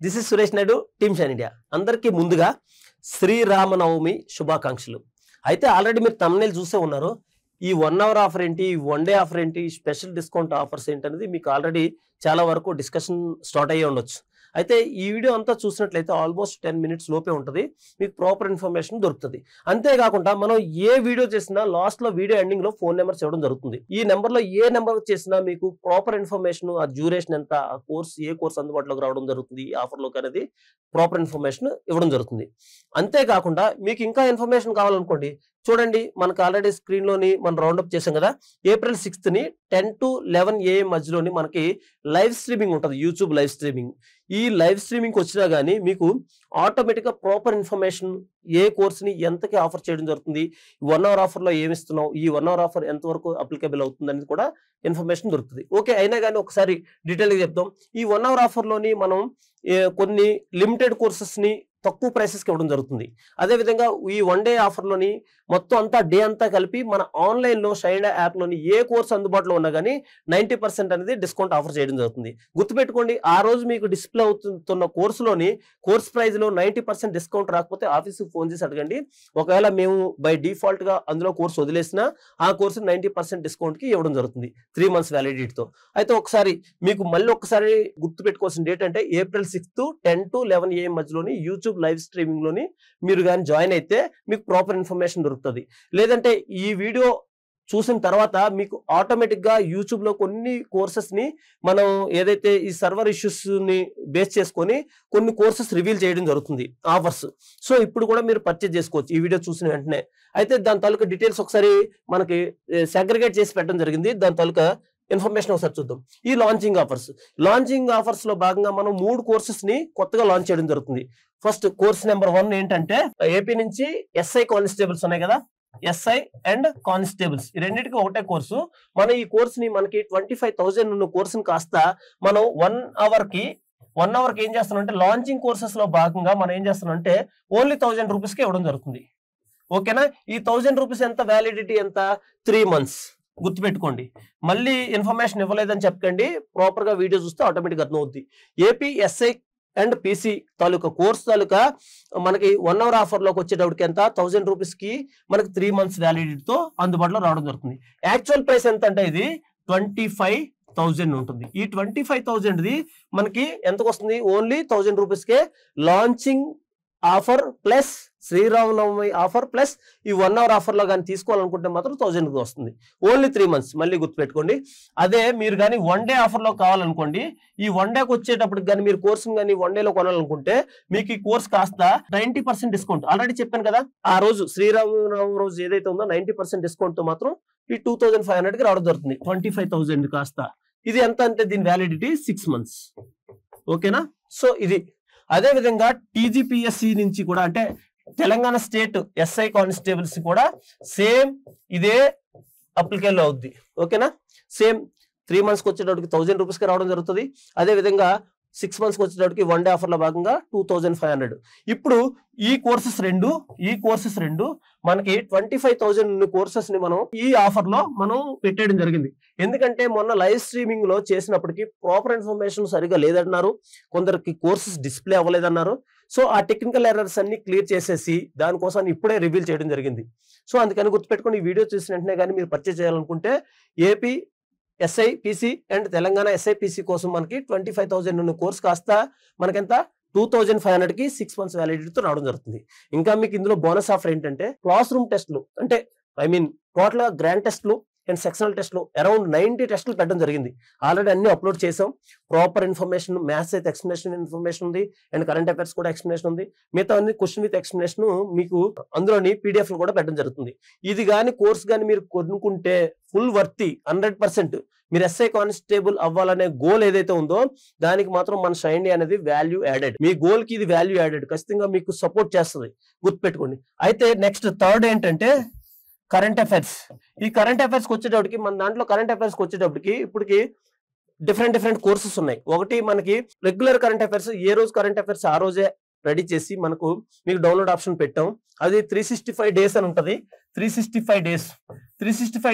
This is Suresh Naidu, team shine India. అందరికీ ముందుగా శ్రీరామనవమి శుభాకాంక్షలు. అయితే ఆల్రెడీ మీరు thumbnail చూసే ఉన్నారు. ఈ 1 hour ఆఫర్ ఏంటి, 1 day ఆఫర్ ఏంటి, స్పెషల్ డిస్కౌంట్ ఆఫర్స్ ఏంటి అనేది మీకు ఆల్రెడీ చాలా వరకు డిస్కషన్ స్టార్ట్ అయ్యే ఉండొచ్చు. అయితే ఈ వీడియో అంతా చూసినట్లయితే ఆల్మోస్ట్ 10 minutes లోపే ఉంటుంది, మీకు ప్రాపర్ ఇన్ఫర్మేషన్ దొరుకుతుంది. అంతేకాకుండా మనం ఏ వీడియో చేసినా లాస్ట్ లో వీడియో ఎండింగ్ లో ఫోన్ నెంబర్స్ ఇవ్వడం జరుగుతుంది. ఈ నెంబర్ లో ఏ నెంబర్ చేసినా మీకు ప్రాపర్ ఇన్ఫర్మేషన్, ఆ డ్యూరేషన్ ఎంత, ఆ కోర్స్ ఏ కోర్స్ అందుబాటులోకి రావడం జరుగుతుంది ఈ ఆఫర్ లోకి అనేది ప్రాపర్ ఇన్ఫర్మేషన్ ఇవ్వడం జరుగుతుంది. అంతేకాకుండా మీకు ఇంకా ఇన్ఫర్మేషన్ కావాలనుకోండి, చూడండి మనకు ఆల్రెడీ స్క్రీన్ లోని మనం రౌండప్ చేసాం కదా. April 6th 10 to 11 AM మధ్యలోని మనకి లైవ్ స్ట్రీమింగ్ ఉంటుంది, యూట్యూబ్ లైవ్ స్ట్రీమింగ్. ఈ లైవ్ స్ట్రీమింగ్ వచ్చినా గానీ మీకు ఆటోమేటిక్ గా ప్రాపర్ ఇన్ఫర్మేషన్, ఏ కోర్స్ ని ఎంతకి ఆఫర్ చేయడం జరుగుతుంది, 1 hour ఆఫర్ లో ఏమిస్తున్నావు, ఈ 1 hour ఆఫర్ ఎంత వరకు అప్లికబుల్ అవుతుంది అనేది కూడా ఇన్ఫర్మేషన్ దొరుకుతుంది. ఓకే, అయినా కానీ ఒకసారి డీటెయిల్ గా చెప్తాం. ఈ 1 hour ఆఫర్ లోని మనం కొన్ని లిమిటెడ్ కోర్సెస్ ని తక్కువ ప్రైసెస్ కి ఇవ్వడం జరుగుతుంది. అదే విధంగా ఈ 1 day ఆఫర్ లోని మొత్తం అంతా డే అంతా కలిపి మన ఆన్లైన్ లో షైన్ యాప్ లోని ఏ కోర్స్ అందుబాటులో ఉన్నా కానీ 90% అనేది డిస్కౌంట్ ఆఫర్ చేయడం జరుగుతుంది. గుర్తుపెట్టుకోండి, ఆ రోజు మీకు డిస్ప్లే అవుతున్న కోర్సులోని కోర్స్ ప్రైస్ లో 90% డిస్కౌంట్ రాకపోతే ఆఫీస్కి ఫోన్ చేసి అడగండి. ఒకవేళ మేము బై డిఫాల్ట్ గా అందులో కోర్స్ వదిలేసినా ఆ కోర్సు 90% డిస్కౌంట్ కి ఇవ్వడం జరుగుతుంది 3 months వ్యాలిడిటీతో. అయితే ఒకసారి మీకు మళ్ళీ ఒకసారి గుర్తుపెట్టుకోవాల్సిన డేట్ అంటే April 6th 10 to 11 AM మధ్యలోని యూట్యూబ్ లైవ్ స్ట్రీమింగ్ లోని మీరు కానీ జాయిన్ అయితే మీకు ప్రాపర్ ఇన్ఫర్మేషన్ దొరుకుతుంది. లేదంటే ఈ వీడియో చూసిన తర్వాత మీకు ఆటోమేటిక్ గా యూట్యూబ్ లో కొన్ని కోర్సెస్ ని మనం ఏదైతే ఈ సర్వర్ ఇష్యూస్ ని బేస్ చేసుకొని కొన్ని కోర్సెస్ రివీల్ చేయడం జరుగుతుంది ఆఫర్స్. సో ఇప్పుడు కూడా మీరు పర్చేజ్ చేసుకోవచ్చు ఈ వీడియో చూసిన వెంటనే. అయితే దాని తాలూకా డీటెయిల్స్ ఒకసారి మనకి సెగ్రిగేట్ చేసి పెట్టడం జరిగింది. దాని తాలూకా ఇన్ఫర్మేషన్ ఒకసారి చూద్దాం. ఈ లాంచింగ్ ఆఫర్స్ లో భాగంగా మనం 3 కోర్సెస్ ని కొత్తగా లాంచ్ చేయడం జరుగుతుంది. ఫస్ట్ కోర్స్ నెంబర్ 1 ఏంటంటే ఏపీ నుంచి SI కానిస్టేబుల్స్ ఉన్నాయి కదా, SI అండ్ కానిస్టేబుల్స్ ఈ రెండింటికి ఒకటే కోర్సు. మనం ఈ కోర్స్ ని మనకి 25,000 ఉన్న కోర్సుని కాస్త మనం 1 hour కి ఏం చేస్తున్నాం అంటే లాంచింగ్ కోర్సెస్ లో భాగంగా మనం ఏం చేస్తున్నాం అంటే ఓన్లీ 1000 రూపీస్ కి ఇవ్వడం జరుగుతుంది. ఓకేనా, ఈ 1000 రూపీస్ ఎంత, వ్యాలిడిటీ ఎంత, 3 months. గుర్తుపెట్టుకోండి, మళ్ళీ ఇన్ఫర్మేషన్ ఇవ్వలేదని చెప్పకండి, ప్రాపర్ గా వీడియో చూస్తే ఆటోమేటిక్ అర్థం అవుద్ది. ఏపీ SI అండ్ PC తాలూకా కోర్స్ తాలూకా మనకి 1 hour ఆఫర్ లోకి వచ్చేటప్పటికి ఎంత, 1000 రూపీస్ కి మనకి 3 months వ్యాలిడిటీతో అందుబాటులో రావడం జరుగుతుంది. యాక్చువల్ ప్రైస్ ఎంత అంటే ఇది 25,000 ఉంటుంది. ఈ 25,000 ది మనకి ఎంతకు వస్తుంది, ఓన్లీ 1000 రూపీస్ కే launching offer plus Sri Rama Navami offer plus ఈ 1 hour ఆఫర్ లో కానీ తీసుకోవాలనుకుంటే మాత్రం 1000 వస్తుంది. Only 3 months. మళ్ళీ గుర్తుపెట్టుకోండి, అదే మీరు కానీ 1 day ఆఫర్ లో కావాలనుకోండి, ఈ 1 day వచ్చేటప్పటికి కానీ మీరు కోర్సును కానీ 1 day లో కొనాలనుకుంటే మీకు ఈ కోర్స్ కాస్త 90% డిస్కౌంట్. ఆల్రెడీ చెప్పాను కదా, ఆ రోజు శ్రీరామనవమి రోజు ఏదైతే ఉందో 90% డిస్కౌంట్ తో మాత్రం ఈ 2500 కి రావడం జరుగుతుంది. 25,000 కాస్త ఇది ఎంత అంటే దీని వ్యాలిడిటీ 6 months. ఓకేనా, సో ఇది. అదే విధంగా TGPSC నుంచి కూడా అంటే తెలంగాణ స్టేట్ SI కానిస్టేబుల్స్ కూడా సేమ్ ఇదే అప్లికేషన్ అవుద్ది. ఓకేనా, సేమ్ 3 months కి వచ్చేటప్పటికి 1000 రూపీస్ కి రావడం జరుగుతుంది. అదే విధంగా 6 months కి వచ్చేటప్పటికి 1 day ఆఫర్ లో భాగంగా 2500. ఇప్పుడు ఈ కోర్సెస్ రెండు మనకి 25,000 కోర్సెస్ ని మనం ఈ ఆఫర్ లో మనం పెట్టేయడం జరిగింది. ఎందుకంటే మొన్న లైవ్ స్ట్రీమింగ్ లో చేసినప్పటికీ ప్రాపర్ ఇన్ఫర్మేషన్ సరిగా లేదన్నారు, కొందరికి కోర్సెస్ డిస్ప్లే అవ్వలేదన్నారు. సో ఆ టెక్నికల్ ఎర్రర్స్ అన్ని క్లియర్ చేసేసి దానికోసం ఇప్పుడే రివీల్ చేయడం జరిగింది. సో అందుకని గుర్తుపెట్టుకుని ఈ వీడియో చూసిన వెంటనే కానీ మీరు పర్చేజ్ చేయాలనుకుంటే AP SI PC and Telangana SI PC కోసం మనకి 25,000 ఉన్న కోర్స్ కాస్త మనకెంత 2,500 కి 6 months వ్యాలిడిటీతో రావడం జరుగుతుంది. ఇంకా మీకు ఇందులో బోనస్ ఆఫర్ ఏంటంటే క్లాస్ రూమ్ టెస్ట్లు, అంటే టోటల్ గా గ్రాండ్ టెస్ట్లు అండ్ సెక్షనల్ టెస్ట్లు అరౌండ్ 90 టెస్టులు పెట్టడం జరిగింది. ఆల్రెడీ అన్ని అప్లోడ్ చేసాం. ప్రాపర్ ఇన్ఫర్మేషన్, మ్యాథ్స్ అయితే ఎక్స్ప్లెనేషన్ ఇన్ఫర్మేషన్ ఉంది అండ్ కరెంట్ అఫైర్స్ కూడా ఎక్స్ప్లెనేషన్ ఉంది. మిగతా అన్ని క్వశ్చన్ విత్ ఎక్స్ప్లెనేషన్ మీకు అందులోని PDF కూడా పెట్టడం జరుగుతుంది. ఇది కానీ కోర్స్ కానీ మీరు కొనుక్కుంటే ఫుల్ వర్తి 100%. మీరు SI కానిస్టేబుల్ అవ్వాలనే గోల్ ఏదైతే ఉందో దానికి మాత్రం మన షైన్ ఇండియా అనేది వాల్యూ యాడెడ్. మీ గోల్ కి ఇది వాల్యూ యాడెడ్, ఖచ్చితంగా మీకు సపోర్ట్ చేస్తుంది, గుర్తుపెట్టుకోండి. అయితే నెక్స్ట్ థర్డ్ ఏంటంటే కరెంట్ అఫైర్స్. ఈ కరెంట్ అఫైర్స్ కి వచ్చేటప్పటికి మన దాంట్లో కరెంట్ అఫైర్స్ కి వచ్చేటప్పటికి ఇప్పటికి డిఫరెంట్ కోర్సెస్ ఉన్నాయి. ఒకటి మనకి రెగ్యులర్ కరెంట్ అఫైర్స్, ఏ రోజు కరెంట్ అఫైర్స్ ఆ రోజే రెడీ చేసి మీకు డౌన్లోడ్ ఆప్షన్ పెట్టాం. అది 365 days అని ఉంటుంది. 365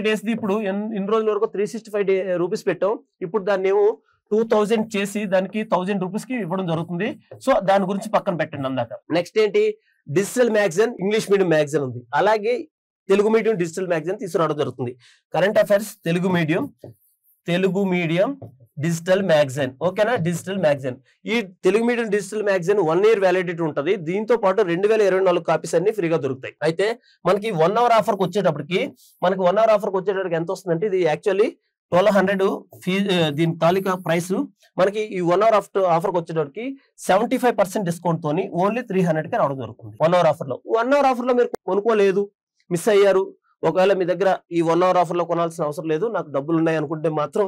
days ది ఇప్పుడు ఇన్ని రోజుల వరకు 365 రూపీస్ పెట్టాం. ఇప్పుడు దాన్ని 2000 చేసి దానికి 1000 రూపీస్ కి ఇవ్వడం జరుగుతుంది. సో దాని గురించి పక్కన పెట్టండి అందాక. నెక్స్ట్ ఏంటి, digital magazine, English medium magazine ఉంది. అలాగే తెలుగు మీడియం డిజిటల్ మ్యాగజైన్ తీసుకురావడం జరుగుతుంది. Current affairs Telugu medium digital magazine. ఓకేనా, డిజిటల్ మ్యాగజైన్. ఈ Telugu medium digital magazine 1 year validity ఉంటుంది. దీంతో పాటు 2024 కాపీస్ అన్ని ఫ్రీగా దొరుకుతాయి. అయితే మనకి 1 hour ఆఫర్కి వచ్చేటప్పటికి ఎంత వస్తుందంటే, ఇది యాక్చువల్లీ 1200 ఫీ, దీని తాలూకా ప్రైస్ మనకి ఈ 1 hour ఆఫర్కి వచ్చేటప్పటికి 75% డిస్కౌంట్ తోని ఓన్లీ 300కి రావడం జరుగుతుంది. 1 hour ఆఫర్ లో. 1 hour ఆఫర్ లో మీరు కొనుక్కోలేదు, మిస్ అయ్యారు, ఒకవేళ మీ దగ్గర ఈ 1 hour ఆఫర్ లో కొనాల్సిన అవసరం లేదు, నాకు డబ్బులు ఉన్నాయి అనుకుంటే మాత్రం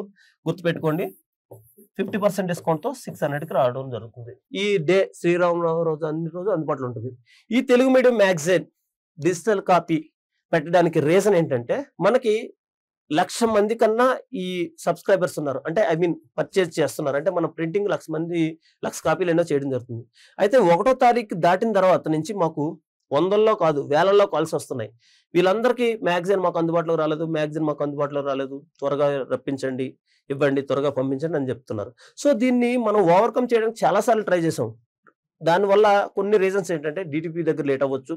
గుర్తుపెట్టుకోండి, 50% డిస్కౌంట్ తో 600కి రావడం జరుగుతుంది. ఈ డే శ్రీరామనవమి రోజు అన్ని రోజు అందుబాటులో ఉంటుంది. ఈ Telugu medium magazine digital copy పెట్టడానికి రీజన్ ఏంటంటే, మనకి 1,00,000 మంది కన్నా ఈ సబ్స్క్రైబర్స్ ఉన్నారు, అంటే ఐ మీన్ పర్చేజ్ చేస్తున్నారు. అంటే మన ప్రింటింగ్ 1,00,000 కాపీలు ఎన్నో చేయడం జరుగుతుంది. అయితే 1వ తారీఖు దాటిన తర్వాత నుంచి మాకు 100ల్లో కాదు 1000ల్లో కాల్స్ వస్తున్నాయి. వీళ్ళందరికీ మ్యాగజైన్ మాకు అందుబాటులో రాలేదు, త్వరగా రప్పించండి, ఇవ్వండి, త్వరగా పంపించండి అని చెప్తున్నారు. సో దీన్ని మనం ఓవర్కమ్ చేయడానికి చాలా సార్లు ట్రై చేసాం. దానివల్ల కొన్ని రీజన్స్ ఏంటంటే, డిటిపి దగ్గర లేట్ అవ్వచ్చు,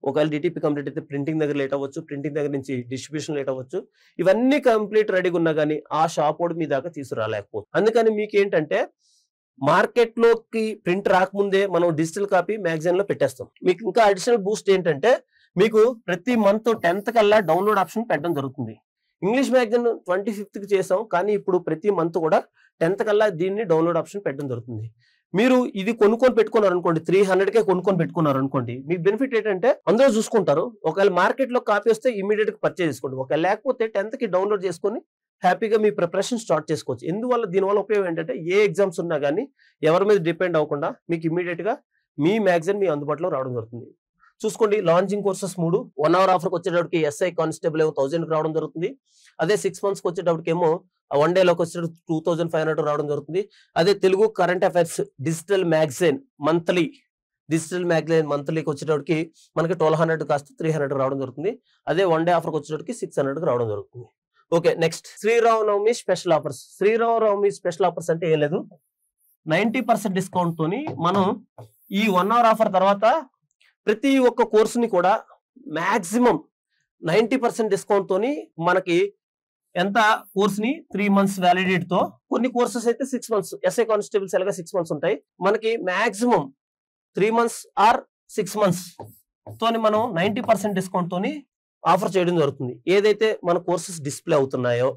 ఒకవేళ డిటిపి కంప్లీట్ అయితే ప్రింటింగ్ దగ్గర లేట్ అవ్వచ్చు, ప్రింటింగ్ దగ్గర నుంచి డిస్ట్రిబ్యూషన్ లేట్ అవ్వచ్చు. ఇవన్నీ కంప్లీట్ రెడీగా ఉన్నా కానీ ఆ షాప్ వాడు మీ దాకా తీసుకురాలేకపోతుంది. అందుకని మీకు ఏంటంటే, మార్కెట్ లోకి ప్రింట్ రాకముందే మనం డిజిటల్ కాపీ మ్యాగజైన్ లో పెట్టేస్తాం. మీకు ఇంకా అడిషనల్ బూస్ట్ ఏంటంటే, మీకు ప్రతి మంత్ 10th కల్లా డౌన్లోడ్ ఆప్షన్ పెట్టడం జరుగుతుంది. ఇంగ్లీష్ మ్యాగజైన్ 25th చేసాం, కానీ ఇప్పుడు ప్రతి మంత్ కూడా 10th కల్లా దీన్ని డౌన్లోడ్ ఆప్షన్ పెట్టడం జరుగుతుంది. మీరు ఇది కొనుక్కొని పెట్టుకున్నారు అనుకోండి, 300కే కొనుక్కొని పెట్టుకున్నారు అనుకోండి, మీకు బెనిఫిట్ ఏంటంటే అందరూ చూసుకుంటారు. ఒకవేళ మార్కెట్ లో కాపీ వస్తే ఇమీడియట్ గా పర్చేజ్ చేసుకోండి. ఒకవేళ లేకపోతే 10th కి డౌన్లోడ్ చేసుకొని హ్యాపీగా మీ ప్రిపరేషన్ స్టార్ట్ చేసుకోవచ్చు. ఎందువల్ల దీనివల్ల ఉపయోగం ఏంటంటే, ఏ ఎగ్జామ్స్ ఉన్నా కానీ ఎవరి మీద డిపెండ్ అవ్వకుండా మీకు ఇమీడియట్ గా మీ మ్యాగజైన్ మీ అందుబాటులో రావడం జరుగుతుంది. చూసుకోండి, లాంచింగ్ కోర్సెస్ 3 1 hour ఆఫర్కి వచ్చేటప్పటికి SI కానిస్టేబుల్ 1000కి రావడం జరుగుతుంది. అదే 6 monthsకి వచ్చేటప్పటికి ఏమో 1 day లోకి వచ్చేటప్పుడు 2500 రావడం జరుగుతుంది. అదే Telugu current affairs digital magazine మంత్లీకి వచ్చేటప్పటికి మనకి 1200 కాస్త 300 రావడం జరుగుతుంది. అదే 1 day ఆఫర్కి వచ్చేటప్పటికి 600కి రావడం జరుగుతుంది. Okay, next Sriramanavami special offers. Sriramanavami special offers అంటే ఏం లేదు, 90% డిస్కౌంట్ తోని మనం ఈ 1 hour ఆఫర్ తర్వాత ప్రతి ఒక్క కోర్సుని కూడా మాక్సిమం 90% డిస్కౌంట్ తోని మనకి ఎంత కోర్సుని 3 months వ్యాలిడిటీ తో, కొన్ని కోర్సెస్ అయితే 6 months, SI కానిస్టేబుల్స్ ఎలాగా 6 months ఉంటాయి, మనకి మాక్సిమం 3 months ఆర్ 6 months తోని మనం 90% డిస్కౌంట్ తోని ఆఫర్ చేయడం జరుగుతుంది. ఏదైతే మన కోర్సెస్ డిస్ప్లే అవుతున్నాయో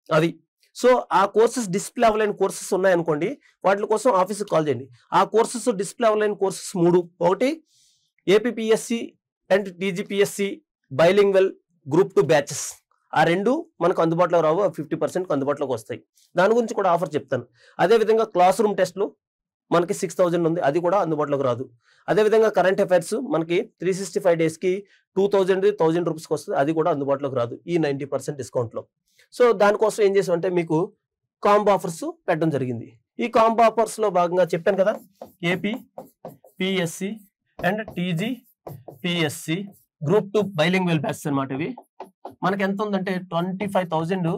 అవి. సో ఆ కోర్సెస్ డిస్ప్లే అవ్వలేని కోర్సెస్ ఉన్నాయనుకోండి, వాటి కోసం ఆఫీస్కి కాల్ చేయండి. ఆ కోర్సెస్ డిస్ప్లే అవ్వలేని కోర్సెస్ 3, ఒకటి APPSC and TGPSC bilingual group 2 batches. ఆ 2 మనకు అందుబాటులో రావు, 50% అందుబాటులోకి వస్తాయి. దాని గురించి కూడా ఆఫర్ చెప్తాను. అదేవిధంగా క్లాస్ రూమ్ టెస్ట్లు మనకి 6000 ఉంది, అది కూడా అందుబాటులోకి రాదు. అదేవిధంగా కరెంట్ అఫైర్స్ మనకి 365 daysకి 1000 రూపీస్కి వస్తుంది, అది కూడా అందుబాటులోకి రాదు ఈ 90% డిస్కౌంట్లో. సో దానికోసం ఏం చేసామంటే, మీకు కాంబో ఆఫర్స్ పెట్టడం జరిగింది. ఈ కాంబో ఆఫర్స్ లో భాగంగా చెప్పాను కదా, APPSC and TGPSC group 2 bilingual batches అన్నమాట. ఇవి మనకి ఎంత ఉందంటే 25,000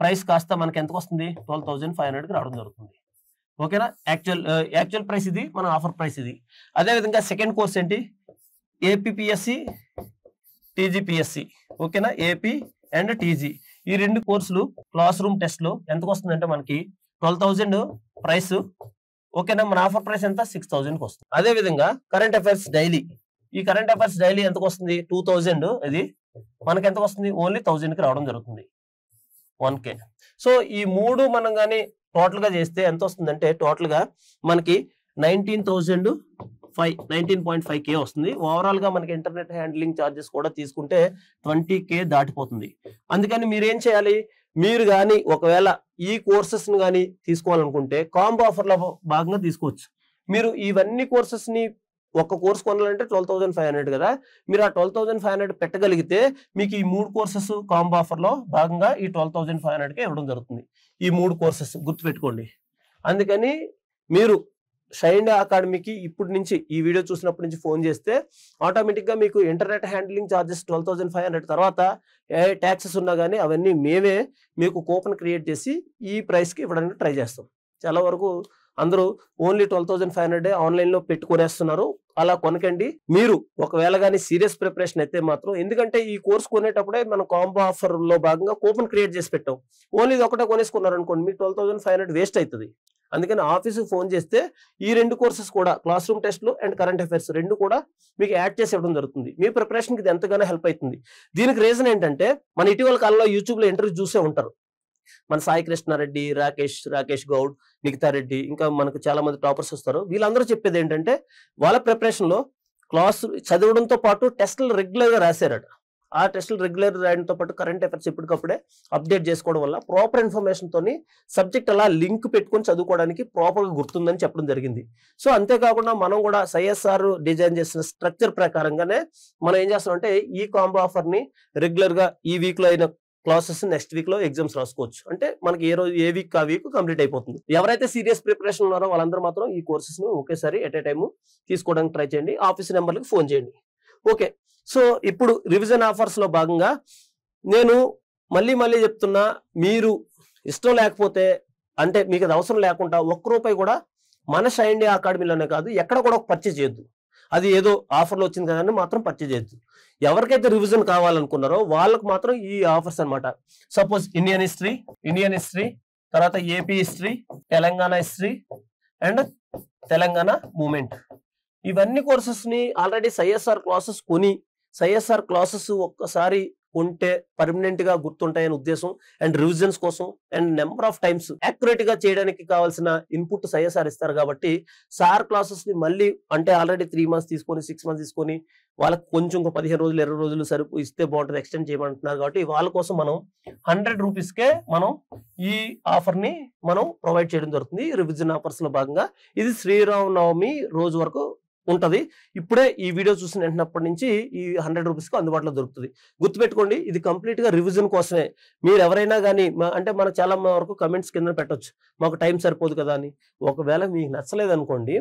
ప్రైస్ కాస్త మనకి ఎంతకు వస్తుంది, 12,500కి రావడం జరుగుతుంది. ఓకేనా, యాక్చువల్ ప్రైస్ ఇది, మన ఆఫర్ ప్రైస్ ఇది. అదేవిధంగా సెకండ్ కోర్స్ ఏంటి, ఏపీపీఎస్సి టీజీపీఎస్సి. ఓకేనా, ఏపీ అండ్ టీజీ ఈ 2 కోర్సులు క్లాస్ రూమ్ టెస్ట్ లో ఎంతకు వస్తుందంటే మనకి 12,000 ప్రైస్. ఓకేనా, మన ఆఫర్ ప్రైస్ ఎంత, 6,000కి వస్తుంది. అదే విధంగా కరెంట్ అఫైర్స్ డైలీ, ఈ కరెంట్ అఫైర్స్ డైలీ ఎంతకు వస్తుంది, 2,000, ఇది మనకి ఎంతకు వస్తుంది, ఓన్లీ 1000కి రావడం జరుగుతుంది, 1K. సో ఈ 3 మనం కానీ టోటల్ గా చేస్తే ఎంత వస్తుందంటే, టోటల్ గా మనకి 19.5K వస్తుంది. ఓవరాల్ గా మనకి ఇంటర్నెట్ హ్యాండ్లింగ్ ఛార్జెస్ కూడా తీసుకుంటే 20K దాటిపోతుంది. అందుకని మీరు ఏం చేయాలి, మీరు కానీ ఒకవేళ ఈ కోర్సెస్ ని కానీ తీసుకోవాలనుకుంటే కాంబో ఆఫర్ లో భాగంగా తీసుకోవచ్చు. మీరు ఇవన్నీ కోర్సెస్ ని ఒక కోర్స్ కొనాలంటే 12,500 కదా, మీరు ఆ 12,500 పెట్టగలిగితే మీకు ఈ 3 కోర్సెస్ కాంబో ఆఫర్ లో భాగంగా ఈ 12,500కే ఇవ్వడం జరుగుతుంది. ఈ 3 కోర్సెస్ గుర్తుపెట్టుకోండి. అందుకని మీరు షైన్ అకాడమీకి ఇప్పటి నుంచి ఈ వీడియో చూసినప్పటి నుంచి ఫోన్ చేస్తే ఆటోమేటిక్గా మీకు ఇంటర్నెట్ హ్యాండ్లింగ్ ఛార్జెస్ 12,500 తర్వాత ఏ ట్యాక్సెస్ ఉన్నా కానీ అవన్నీ మేమే మీకు కూపన్ క్రియేట్ చేసి ఈ ప్రైస్కి ఇవ్వడానికి ట్రై చేస్తాం. చాలా వరకు అందరూ ఓన్లీ 12,500 ఆన్లైన్లో పెట్టుకునేస్తున్నారు. అలా కొనకండి. మీరు ఒకవేళ కానీ సీరియస్ ప్రిపరేషన్ అయితే మాత్రం, ఎందుకంటే ఈ కోర్స్ కొనేటప్పుడే మనం కాంబో ఆఫర్లో భాగంగా కూపన్ క్రియేట్ చేసి పెట్టాం. ఓన్లీ ఇది ఒకటే కొనేసుకున్నారు అనుకోండి, మీకు 12,500 వేస్ట్ అవుతుంది. అందుకని ఆఫీస్కి ఫోన్ చేస్తే ఈ 2 కోర్సెస్ కూడా, క్లాస్ రూమ్ టెస్ట్లు అండ్ కరెంట్ అఫైర్స్ 2 కూడా మీకు యాడ్ చేసి ఇవ్వడం జరుగుతుంది. మీ ప్రిపరేషన్కి ఇది ఎంతగానో హెల్ప్ అవుతుంది. దీనికి రీజన్ ఏంటంటే, మన ఇటీవల కాలంలో యూట్యూబ్లో ఇంటర్వ్యూ చూసే ఉంటారు. మన సాయి కృష్ణారెడ్డి, రాకేష్ గౌడ్, నిఖితా రెడ్డి, ఇంకా మనకు చాలా మంది టాపర్స్ వస్తారు. వీళ్ళందరూ చెప్పేది ఏంటంటే, వాళ్ళ ప్రిపరేషన్లో క్లాస్ చదవడంతో పాటు టెస్టులు రెగ్యులర్గా రాశారట. ఆ టెస్టులు రెగ్యులర్ రాయడంతో పాటు కరెంట్ అఫైర్స్ ఎప్పటికప్పుడే అప్డేట్ చేసుకోవడం వల్ల ప్రాపర్ ఇన్ఫర్మేషన్తోని సబ్జెక్ట్ అలా లింక్ పెట్టుకొని చదువుకోవడానికి ప్రాపర్గా గుర్తుందని చెప్పడం జరిగింది. సో అంతేకాకుండా మనం కూడా సిఎస్ఆర్ డిజైన్ చేసిన స్ట్రక్చర్ ప్రకారంగానే మనం ఏం చేస్తామంటే, ఈ కాంబో ఆఫర్ని రెగ్యులర్గా ఈ వీక్లో అయిన క్లాసెస్ నెక్స్ట్ వీక్ లో ఎగ్జామ్స్ రాసుకోవచ్చు. అంటే మనకి ఏ వీక్ ఆ వీక్ కంప్లీట్ అయిపోతుంది. ఎవరైతే సీరియస్ ప్రిపరేషన్ ఉన్నారో వాళ్ళందరూ మాత్రం ఈ కోర్సెస్ ని ఒకేసారి ఎట్ ఏ టైమ్ తీసుకోవడానికి ట్రై చేయండి. ఆఫీస్ నెంబర్లకు ఫోన్ చేయండి. ఓకే, సో ఇప్పుడు రివిజన్ ఆఫర్స్ లో భాగంగా నేను మళ్ళీ చెప్తున్నా, మీరు ఇష్టం లేకపోతే, అంటే మీకు అది అవసరం లేకుండా ₹1 కూడా మన షైన్ అకాడమీలోనే కాదు ఎక్కడ కూడా పర్చేజ్ చేయొద్దు. అది ఏదో ఆఫర్లో వచ్చింది కదా మాత్రం పర్చేజ్ చేయొద్దు. ఎవరికైతే రివిజన్ కావాలనుకున్నారో వాళ్ళకు మాత్రం ఈ ఆఫర్స్ అనమాట. సపోజ్ ఇండియన్ హిస్టరీ, తర్వాత AP history, Telangana history and Telangana movement, ఇవన్నీ కోర్సెస్ ని ఆల్రెడీ సిఎస్ఆర్ క్లాసెస్ కొని, సిఎస్ఆర్ క్లాసెస్ ఒక్కసారి ఉంటే పర్మనెంట్ గా గుర్తుంటాయని ఉద్దేశం, అండ్ రివిజన్స్ కోసం and number of times accurate గా చేయడానికి కావాల్సిన ఇన్పుట్ సిఎస్ఆర్ ఇస్తారు. కాబట్టి సార్ క్లాసెస్ ని మళ్ళీ, అంటే ఆల్రెడీ 3 months తీసుకొని 6 months తీసుకొని వాళ్ళకి కొంచెం 15 రోజులు 20 రోజులు సరిపో ఇస్తే బాగుంటుంది, ఎక్స్టెండ్ చేయమంటున్నారు. కాబట్టి వాళ్ళ కోసం మనం ₹100కే మనం ఈ ఆఫర్ ని మనం ప్రొవైడ్ చేయడం జరుగుతుంది. రివిజన్ ఆఫర్స్ లో భాగంగా ఇది శ్రీరామనవమి రోజు వరకు ఉంటది. ఇప్పుడే ఈ వీడియో చూసిన వెంటనప్పటి నుంచి ఈ ₹100కు అందుబాటులో దొరుకుతుంది. గుర్తుపెట్టుకోండి, ఇది కంప్లీట్ గా రివిజన్ కోసమే. మీరు ఎవరైనా కానీ, అంటే మనకు చాలా వరకు కమెంట్స్ కింద పెట్టొచ్చు, మాకు టైం సరిపోదు కదా అని. ఒకవేళ మీకు నచ్చలేదు అనుకోండి,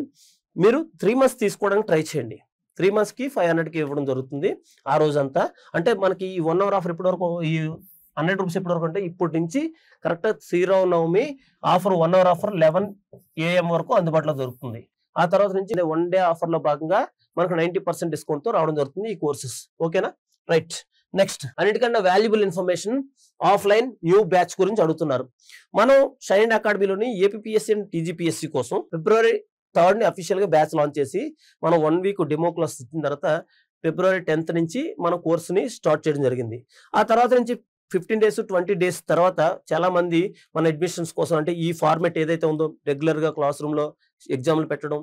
మీరు 3 months తీసుకోవడానికి ట్రై చేయండి. 3 monthsకి 500కి ఇవ్వడం జరుగుతుంది ఆ రోజంతా. అంటే మనకి ఈ 1 hour ఆఫర్ ఇప్పటి వరకు, ఈ ₹100 ఎప్పటి వరకు అంటే ఇప్పటి నుంచి correct Sri Rama Navami offer 1 hour offer 11 AM వరకు అందుబాటులో దొరుకుతుంది. ఆ తర్వాత నుంచి 1 day ఆఫర్ లో భాగంగా మనకు 90% డిస్కౌంట్ తో రావడం జరుగుతుంది ఈ కోర్సెస్. ఓకేనా, రైట్. నెక్స్ట్, అన్నిటికన్నా valuable information, offline new batch గురించి అడుగుతున్నారు. మనం షైన్ అకాడమీలోని ఏపీఎస్సీ అండ్ టీజీపీఎస్సీ కోసం February 3rd అఫీషియల్ గా బ్యాచ్ లాంచ్ చేసి మనం 1 week డెమో క్లాస్ ఇచ్చిన తర్వాత February 10th నుంచి మన కోర్సుని స్టార్ట్ చేయడం జరిగింది. ఆ తర్వాత నుంచి 15 days 20 days తర్వాత చాలా మంది మన అడ్మిషన్స్ కోసం, అంటే ఈ ఫార్మెట్ ఏదైతే ఉందో రెగ్యులర్ గా క్లాస్ రూమ్ లో ఎగ్జామ్లు పెట్టడం,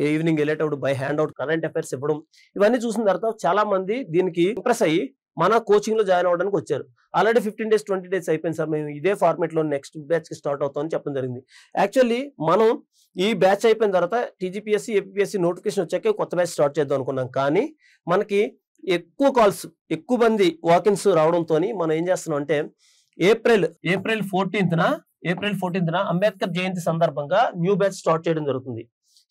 ఈవినింగ్ వెళ్ళేటప్పుడు by hand out current affairs ఇవ్వడం, ఇవన్నీ చూసిన తర్వాత చాలా మంది దీనికి ఇంప్రెస్ అయ్యి మన కోచింగ్ లో జాయిన్ అవ్వడానికి వచ్చారు. ఆల్రెడీ 15 days 20 days అయిపోయింది సార్, మేము ఇదే ఫార్మెట్ లో నెక్స్ట్ బ్యాచ్ కి స్టార్ట్ అవుతామని చెప్పడం జరిగింది. యాక్చువల్లీ మనం ఈ బ్యాచ్ అయిపోయిన తర్వాత టీజీపీఎస్సీ ఏపీఎస్సీ నోటిఫికేషన్ వచ్చాక కొత్త బ్యాచ్ స్టార్ట్ చేద్దాం అనుకున్నాం. కానీ మనకి ఎక్కువ కాల్స్, ఎక్కువ మంది వాకిన్స్ రావడంతో మనం ఏం చేస్తున్నాం అంటే, ఏప్రిల్ 14th అంబేద్కర్ జయంతి సందర్భంగా న్యూ బ్యాచ్ స్టార్ట్ చేయడం జరుగుతుంది.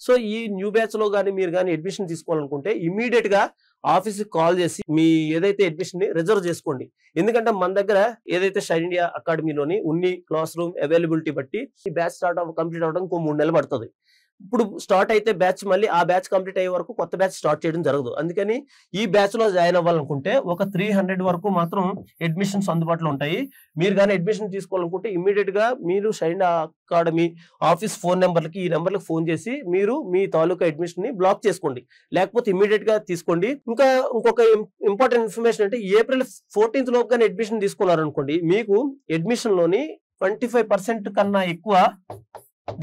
సో ఈ న్యూ బ్యాచ్ లో కానీ మీరు కానీ అడ్మిషన్ తీసుకోవాలనుకుంటే ఇమీడియట్ గా ఆఫీస్ కి కాల్ చేసి మీ ఏదైతే అడ్మిషన్ ని రిజర్వ్ చేసుకోండి. ఎందుకంటే మన దగ్గర ఏదైతే షైన్ ఇండియా అకాడమీలోని ఉన్ని క్లాస్ రూమ్ అవైలబిలిటీ బట్టి ఈ బ్యాచ్ కంప్లీట్ అవడం ఇంకో 3 నెలలు పడుతుంది. ఇప్పుడు స్టార్ట్ అయితే బ్యాచ్, మళ్ళీ ఆ బ్యాచ్ కంప్లీట్ అయ్యే వరకు కొత్త బ్యాచ్ స్టార్ట్ చేయడం జరగదు. అందుకని ఈ బ్యాచ్ లో జాయిన్ అవ్వాలనుకుంటే ఒక 300 వరకు మాత్రం అడ్మిషన్స్ అందుబాటులో ఉంటాయి. మీరు కానీ అడ్మిషన్ తీసుకోవాలనుకుంటే ఇమీడియట్ గా మీరు షైన్ అకాడమీ ఆఫీస్ ఫోన్ నెంబర్లకి, ఈ నెంబర్లకు ఫోన్ చేసి మీరు మీ తాలూకా అడ్మిషన్ ని బ్లాక్ చేసుకోండి, లేకపోతే ఇమీడియట్ గా తీసుకోండి. ఇంకొక ఇంపార్టెంట్ ఇన్ఫర్మేషన్ అంటే, April 14th లోపు కానీ అడ్మిషన్ తీసుకున్నారనుకోండి, మీకు అడ్మిషన్ లోని 25% కన్నా ఎక్కువ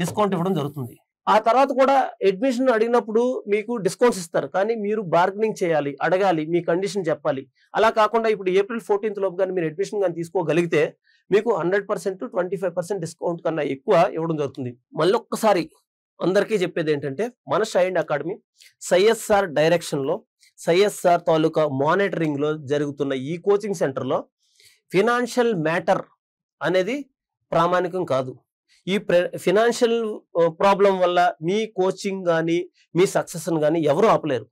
డిస్కౌంట్ ఇవ్వడం జరుగుతుంది. ఆ తర్వాత కూడా అడ్మిషన్ అడిగినప్పుడు మీకు డిస్కౌంట్స్ ఇస్తారు, కానీ మీరు బార్గెనింగ్ చేయాలి, అడగాలి, మీ కండిషన్ చెప్పాలి. అలా కాకుండా ఇప్పుడు April 14th లోపు కానీ మీరు అడ్మిషన్ కానీ తీసుకోగలిగితే మీకు 100% 25% డిస్కౌంట్ కన్నా ఎక్కువ ఇవ్వడం జరుగుతుంది. మళ్ళీ ఒక్కసారి అందరికీ చెప్పేది ఏంటంటే, మన షైన్ అకాడమీ సిఎస్ఆర్ డైరెక్షన్ లో, సిఎస్ఆర్ తాలూకా మానిటరింగ్ లో జరుగుతున్న ఈ కోచింగ్ సెంటర్ లో ఫినాన్షియల్ మ్యాటర్ అనేది ప్రామాణికం కాదు. ఈ ఫినాన్షియల్ ప్రాబ్లం వల్ల మీ కోచింగ్ కానీ మీ సక్సెస్ కానీ ఎవరు ఆపలేరు.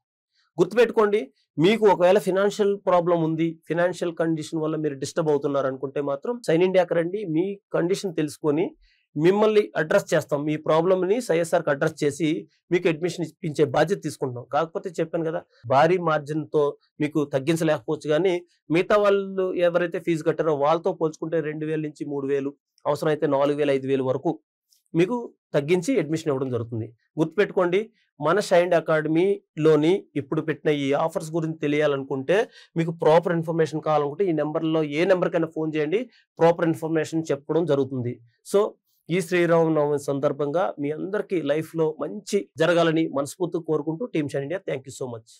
గుర్తుపెట్టుకోండి, మీకు ఒకవేళ ఫినాన్షియల్ ప్రాబ్లం ఉంది, ఫినాన్షియల్ కండిషన్ వల్ల మీరు డిస్టర్బ్ అవుతున్నారు అనుకుంటే మాత్రం సైన్ ఇండియాకి రండి. మీ కండిషన్ తెలుసుకొని మిమ్మల్ని అడ్రస్ చేస్తాం. మీ ప్రాబ్లమ్ని సిఎస్ఆర్కి అడ్రస్ చేసి మీకు అడ్మిషన్ ఇప్పించే బాధ్యత తీసుకుంటాం. కాకపోతే చెప్పాను కదా, భారీ మార్జిన్తో మీకు తగ్గించలేకపోవచ్చు, కానీ మిగతా వాళ్ళు ఎవరైతే ఫీజు కట్టారో వాళ్ళతో పోల్చుకుంటే 2000 నుంచి 3000, అవసరమైతే 4000, 5000 వరకు మీకు తగ్గించి అడ్మిషన్ ఇవ్వడం జరుగుతుంది. గుర్తుపెట్టుకోండి, మన షైన్ అకాడమీలోని ఇప్పుడు పెట్టిన ఈ ఆఫర్స్ గురించి తెలియాలనుకుంటే, మీకు ప్రాపర్ ఇన్ఫర్మేషన్ కావాలనుకుంటే ఈ నెంబర్లో ఏ నెంబర్కైనా ఫోన్ చేయండి, ప్రాపర్ ఇన్ఫర్మేషన్ చెప్పడం జరుగుతుంది. సో ఈ శ్రీరామనవమి సందర్భంగా మీ అందరికీ లైఫ్లో మంచి జరగాలని మనస్ఫూర్తిగా కోరుకుంటూ team shine India thank you so much.